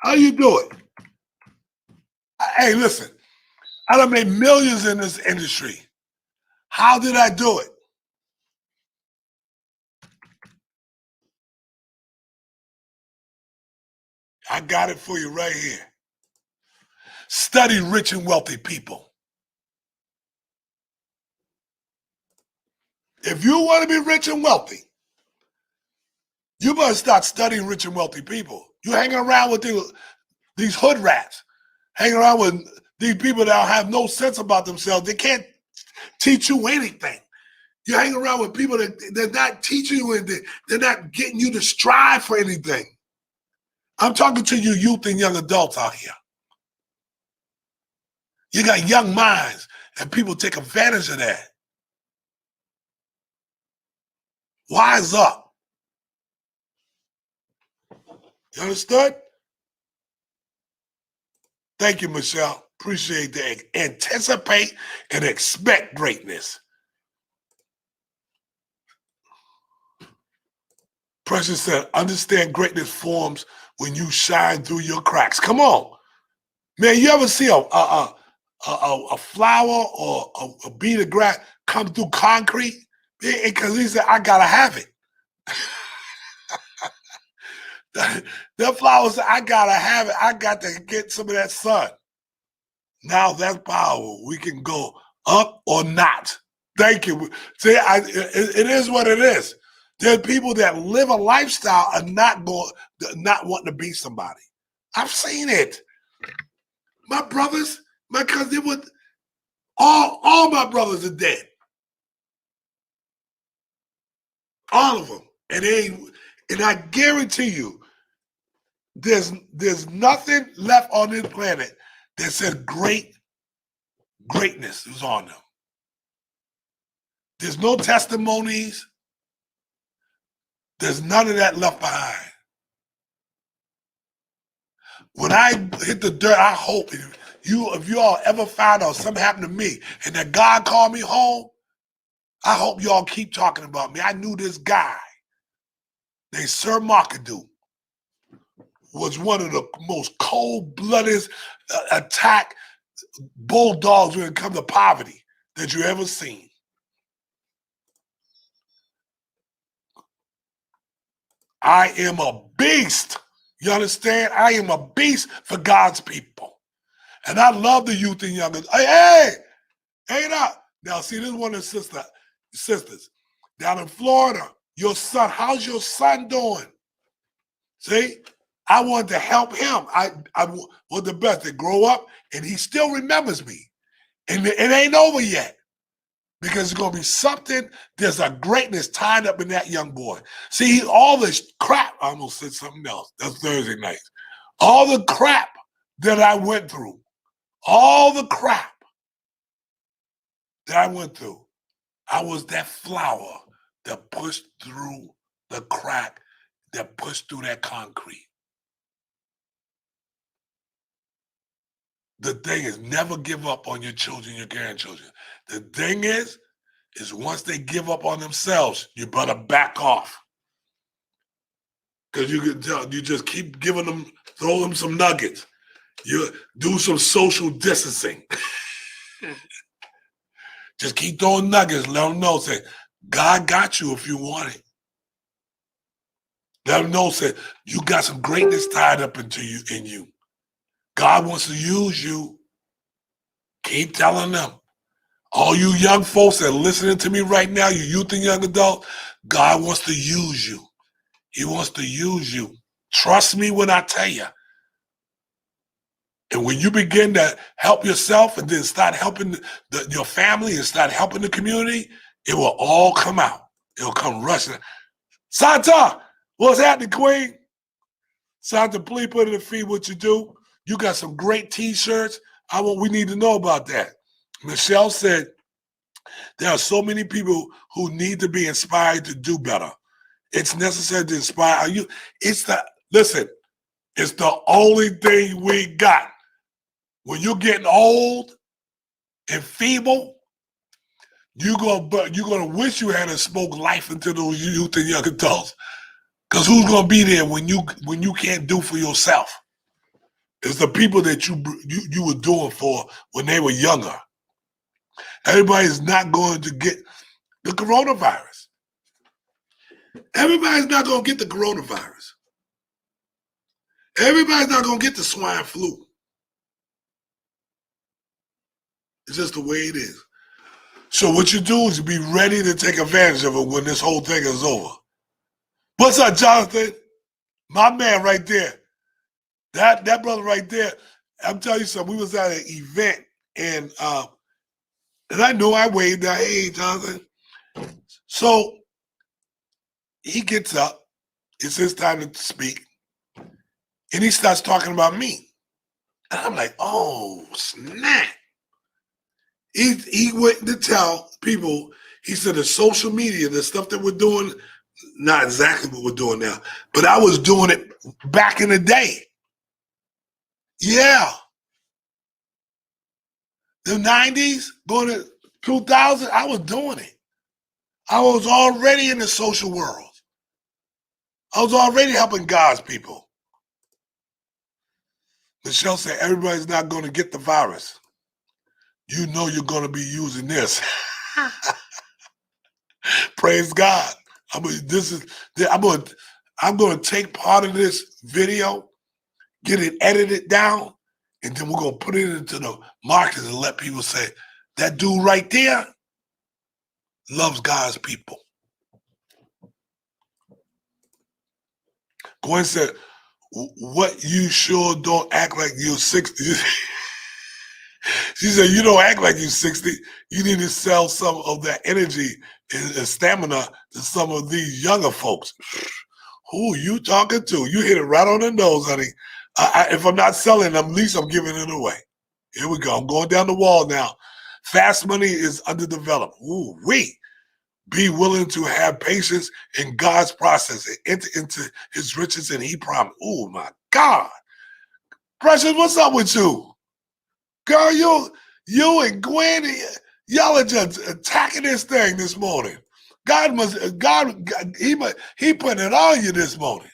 How you do it? Hey, listen, I done made millions in this industry. How did I do it? I got it for you right here. Study rich and wealthy people. If you want to be rich and wealthy, you better start studying rich and wealthy people. You're hanging around with these hood rats, hanging around with these people that have no sense about themselves. They can't teach you anything. You're hanging around with people that they're not teaching you anything. They're not getting you to strive for anything. I'm talking to you youth and young adults out here. You got young minds, and people take advantage of that. Wise up. You understood? Thank you, Michelle. Appreciate that. Anticipate and expect greatness. Precious said, understand greatness forms when you shine through your cracks. Come on. Man, you ever see a flower or a bead of grass come through concrete? Because he said, I got to have it. That flower said, I got to have it. I got to get some of that sun. Now that's power. We can go up or not. Thank you. See, it is what it is. There are people that live a lifestyle and not wanting to be somebody. I've seen it. My brothers, my cousin, would all my brothers are dead. All of them. And I guarantee you, there's nothing left on this planet that says greatness is on them. There's no testimonies. There's none of that left behind. When I hit the dirt, I hope if you all ever find out something happened to me and that God called me home, I hope y'all keep talking about me. I knew this guy named Sir Markadoo was one of the most cold-blooded attack bulldogs when it comes to poverty that you ever seen. I am a beast. You understand? I am a beast for God's people. And I love the youth and young. Hey, now see, this is one of the sisters down in Florida. Your son, how's your son doing? See, I wanted to help him. I want the best to grow up, and he still remembers me. And it ain't over yet. Because it's going to be something, there's a greatness tied up in that young boy. See, all this crap, I almost said something else. That's Thursday night. All the crap that I went through, all the crap that I went through, I was that flower that pushed through the crack, that pushed through that concrete. The thing is, never give up on your children, your grandchildren. The thing is once they give up on themselves, you better back off. Because you can tell, you just keep giving them, throw them some nuggets. You do some social distancing. Just keep throwing nuggets. Let them know, say, God got you if you want it. Let them know, say, you got some greatness tied up in you. God wants to use you. Keep telling them. All you young folks that are listening to me right now, you youth and young adults, God wants to use you. He wants to use you. Trust me when I tell you. And when you begin to help yourself and then start helping your family and start helping the community, it will all come out. It'll come rushing. Santa, what's happening, Queen? Santa, please put in the feed what you do. You got some great T-shirts. We need to know about that. Michelle said, there are so many people who need to be inspired to do better. It's necessary to inspire you. Listen, it's the only thing we got. When you're getting old and feeble, you're gonna wish you had spoke life into those youth and young adults. Because who's gonna be there when you can't do for yourself? It's the people that you were doing for when they were younger. Everybody's not going to get the coronavirus. Everybody's not going to get the coronavirus. Everybody's not going to get the swine flu. It's just the way it is. So what you do is be ready to take advantage of it when this whole thing is over. What's up, Jonathan? My man right there. That brother right there. I'm telling you something. We was at an event and I know I waved that, hey, Jonathan. So he gets up. It's his time to speak. And he starts talking about me. And I'm like, oh, snap. He went to tell people, he said the social media, the stuff that we're doing, not exactly what we're doing now, but I was doing it back in the day. Yeah. The 90s, going to 2000, I was doing it. I was already in the social world. I was already helping God's people. Michelle said, everybody's not going to get the virus. You know you're going to be using this. Praise God. I'm going to take part of this video, get it edited down, and then we're going to put it into the market and let people say, that dude right there loves God's people. Gwen said, what, you sure don't act like you're 60. She said, you don't act like you're 60. You need to sell some of that energy and stamina to some of these younger folks. Who you talking to? You hit it right on the nose, honey. If I'm not selling them, at least I'm giving it away. Here we go. I'm going down the wall now. Fast money is underdeveloped. Ooh, wait. Be willing to have patience in God's process and enter into his riches and he promised. Oh my God. Precious, what's up with you? Girl, you and Gwen, y'all are just attacking this thing this morning. God, he put it on you this morning.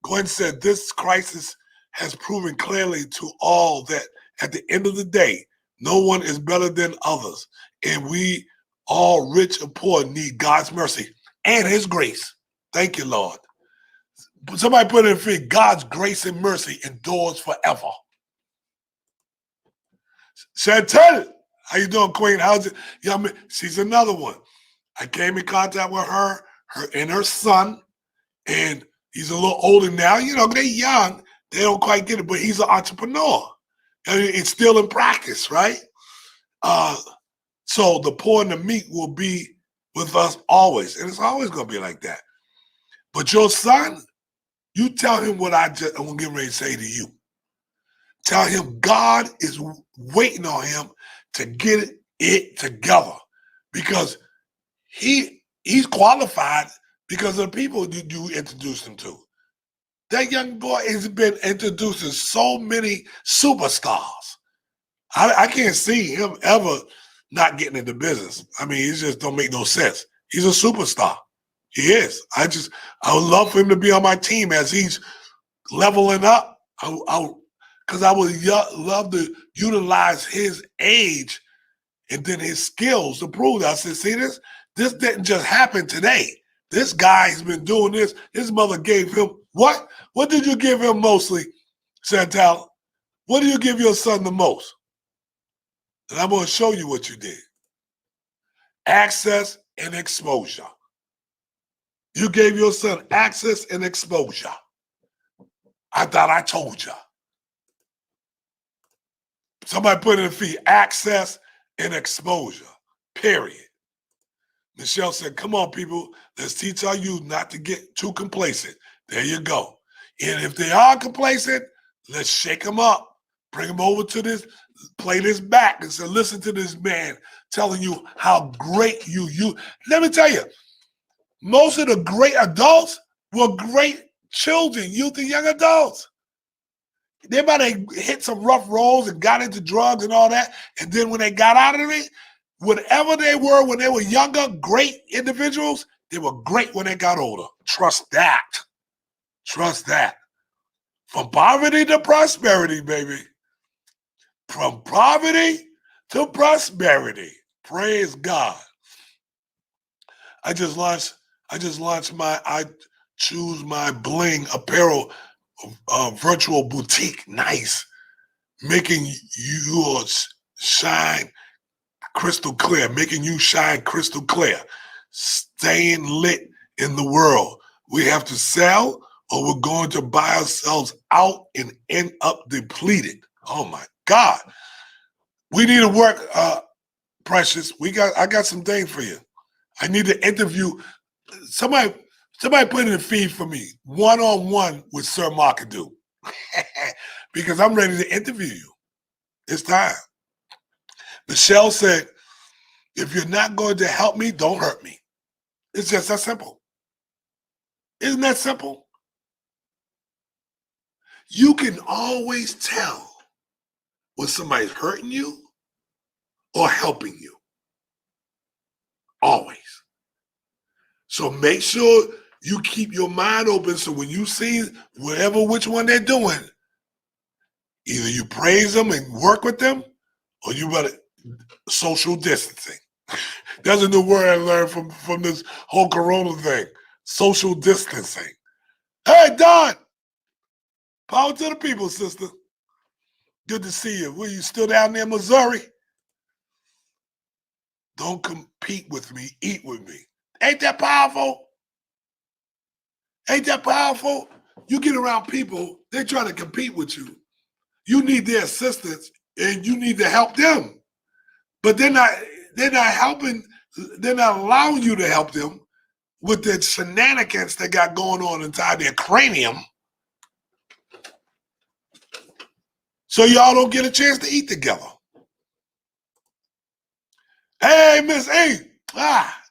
Gwen said, this crisis has proven clearly to all that at the end of the day, no one is better than others. And we all, rich and poor, need God's mercy and his grace. Thank you, Lord. Somebody put it in feet, God's grace and mercy endures forever. Chantel, how you doing, Queen? How's it? She's another one. I came in contact with her and her son, and he's a little older now. You know, they're young. They don't quite get it, but he's an entrepreneur. And it's still in practice, right? So the poor and the meek will be with us always. And it's always going to be like that. But your son, you tell him what I'm getting ready to say to you. Tell him God is waiting on him to get it together because he's qualified because of the people you introduced him to. That young boy has been introduced to so many superstars. I can't see him ever not getting into business. I mean, it just don't make no sense. He's a superstar. He is. I would love for him to be on my team as he's leveling up. Because I would love to utilize his age and then his skills to prove that. I said, see this? This didn't just happen today. This guy has been doing this. His mother gave him what? What did you give him mostly, Chantal? What do you give your son the most? And I'm going to show you what you did. Access and exposure. You gave your son access and exposure. I thought I told you. Somebody put in the feed, access and exposure, period. Michelle said, come on, people, let's teach our youth not to get too complacent. There you go. And if they are complacent, let's shake them up, bring them over to this, play this back and say, listen to this man telling you how great you. Let me tell you, most of the great adults were great children, youth and young adults. They might have hit some rough roads and got into drugs and all that. And then when they got out of it, whatever they were when they were younger, great individuals, they were great when they got older. Trust that. Trust that. From poverty to prosperity, baby. From poverty to prosperity. Praise God. I just launched my I Choose My Bling apparel virtual boutique. Nice. Making yours shine crystal clear, making you shine crystal clear, staying lit in the world. We have to sell or we're going to buy ourselves out and end up depleted. Oh my God. We need to work, Precious. I got some things for you. I need to interview somebody put in a feed for me, one-on-one with Sir Markadu. Because I'm ready to interview you. It's time. Michelle said, if you're not going to help me, don't hurt me. It's just that simple. Isn't that simple? You can always tell when somebody's hurting you or helping you. Always. So make sure you keep your mind open so when you see which one they're doing, either you praise them and work with them, or you better social distancing. That's a new word I learned from this whole corona thing. Social distancing. Hey, Don. Power to the people, sister. Good to see you. Were you still down there in Missouri? Don't compete with me. Eat with me. Ain't that powerful? Ain't that powerful? You get around people, they're trying to compete with you. You need their assistance and you need to help them. But they're not helping, they're not allowing you to help them with the shenanigans they got going on inside their cranium. So y'all don't get a chance to eat together. Hey, Miss E.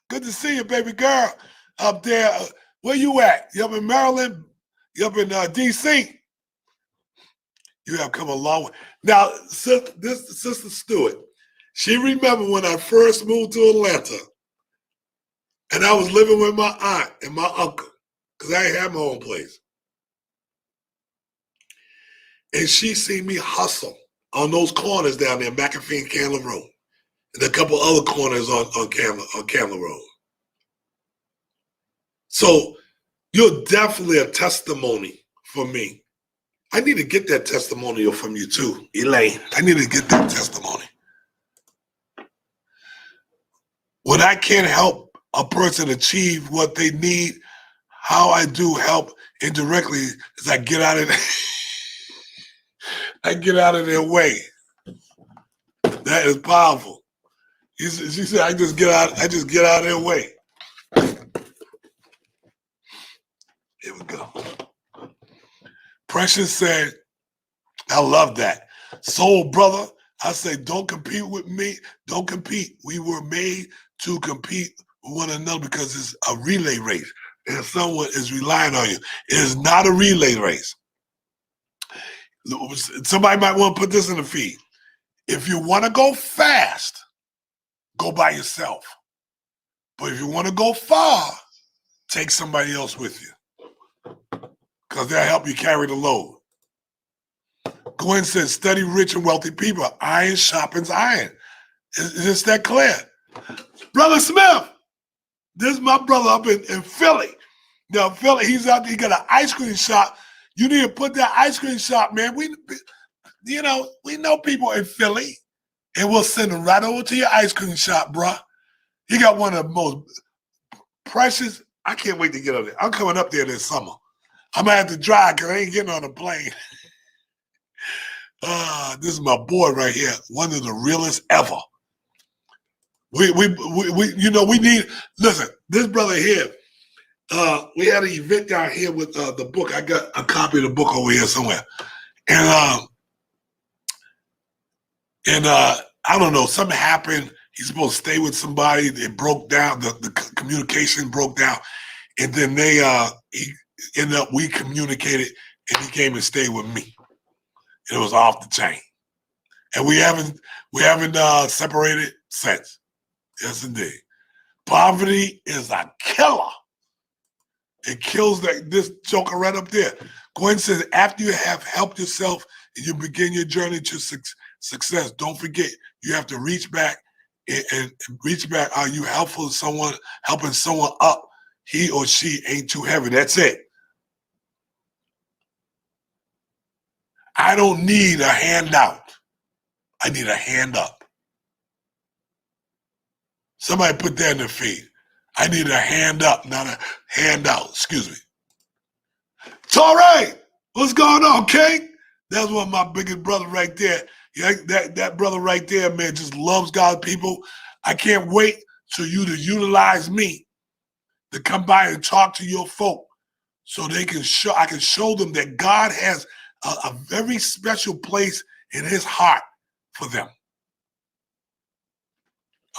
Good to see you, baby girl. Up there. Where you at? You up in Maryland? You up in D.C.? You have come a long way. Now, this Sister Stewart, she remembered when I first moved to Atlanta, and I was living with my aunt and my uncle, because I didn't have my own place. And she seen me hustle on those corners down there, McAfee and Candler Road, and a couple other corners on Candler Road. So you're definitely a testimony for me. I need to get that testimonial from you too, Elaine. I need to get that testimony. When I can't help a person achieve what they need, how I do help indirectly is I get out of I get out of their way. That is powerful. She said, I just get out of their way. Here we go. Precious said, I love that. Soul brother, I say, don't compete with me. Don't compete. We were made to compete with one another because it's a relay race and someone is relying on you. It is not a relay race. Somebody might want to put this in the feed. If you want to go fast, go by yourself. But if you want to go far, take somebody else with you, because they'll help you carry the load. Gwen says, study rich and wealthy people. Iron sharpens iron. Is this that clear? Brother Smith, this is my brother up in Philly. Now, Philly, he's out there, he got an ice cream shop. You need to put that ice cream shop, man. We know people in Philly, and we'll send them right over to your ice cream shop, bruh. He got one of the most precious. I can't wait to get up there. I'm coming up there this summer. I'm going to have to drive because I ain't getting on a plane. This is my boy right here, one of the realest ever. We need, listen, this brother here, we had an event down here with the book. I got a copy of the book over here somewhere. And I don't know, something happened. He's supposed to stay with somebody. It broke down, the communication broke down. And then he ended up, we communicated, and he came and stayed with me. It was off the chain. And we haven't separated since. Yes, indeed. Poverty is a killer. It kills this joker right up there. Gwen says, after you have helped yourself and you begin your journey to success, don't forget, you have to reach back and reach back. Are you helping someone up? He or she ain't too heavy. That's it. I don't need a handout. I need a hand up. Somebody put that in the feed. I need a hand up, not a handout. Excuse me. Torrey, what's going on, King? That's one of my biggest brother right there. Yeah, that brother right there, man, just loves God's people. I can't wait for you to utilize me to come by and talk to your folk so I can show them that God has a very special place in his heart for them.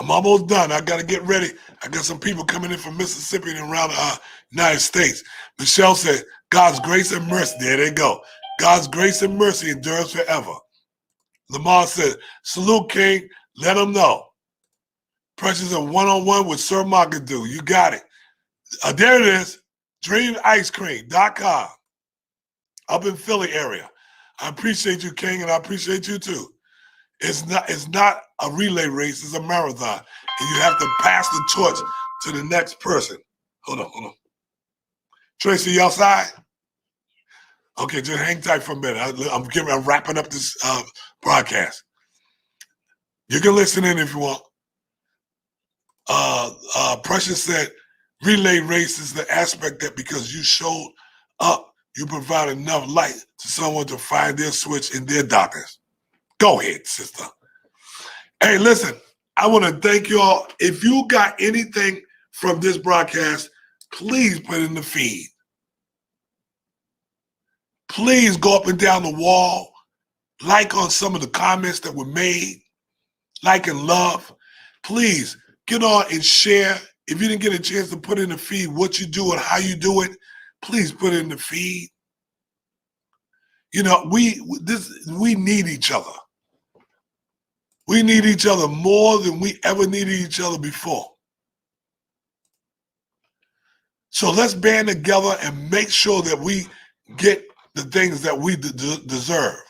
I'm almost done. I got to get ready. I got some people coming in from Mississippi and around the United States. Michelle said, God's grace and mercy. There they go. God's grace and mercy endures forever. Lamar said, salute, King. Let them know. Purchase a one-on-one with Sir Markadoo. You got it. There it is. DreamIceCream.com. Up in Philly area. I appreciate you, King, and I appreciate you too. It's not a relay race, it's a marathon. And you have to pass the torch to the next person. Hold on. Tracy, you outside? Okay, just hang tight for a minute. I'm wrapping up this broadcast. You can listen in if you want. Precious said, relay race is the aspect that because you showed up, you provide enough light to someone to find their switch in their darkness. Go ahead, sister. Hey, listen, I want to thank you all. If you got anything from this broadcast, please put it in the feed. Please go up and down the wall, like on some of the comments that were made, like and love. Please get on and share. If you didn't get a chance to put in the feed what you do and how you do it, please put it in the feed. You know, we need each other. We need each other more than we ever needed each other before. So let's band together and make sure that we get the things that we deserve.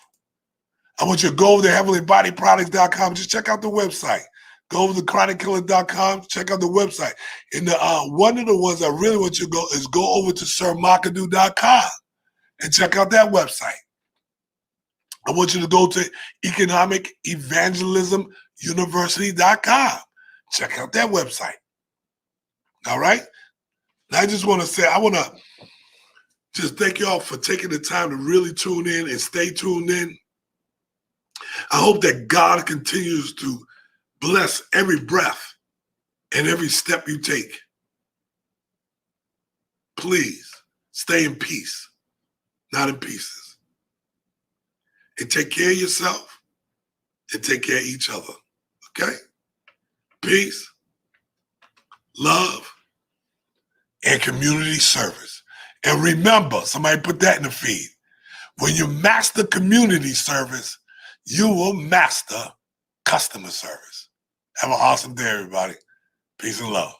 I want you to go over to heavenlybodyproducts.com. Just check out the website. Go over to chronickiller.com. Check out the website. And one of the ones I really want you to go is go over to sirmarkadoo.com and check out that website. I want you to go to economicevangelismuniversity.com. Check out that website. All right? And I just want to say, I want to just thank y'all for taking the time to really tune in and stay tuned in. I hope that God continues to bless every breath and every step you take. Please stay in peace, not in pieces. And take care of yourself and take care of each other. Okay? Peace, love, and community service. And remember, somebody put that in the feed. When you master community service, you will master customer service. Have an awesome day, everybody. Peace and love.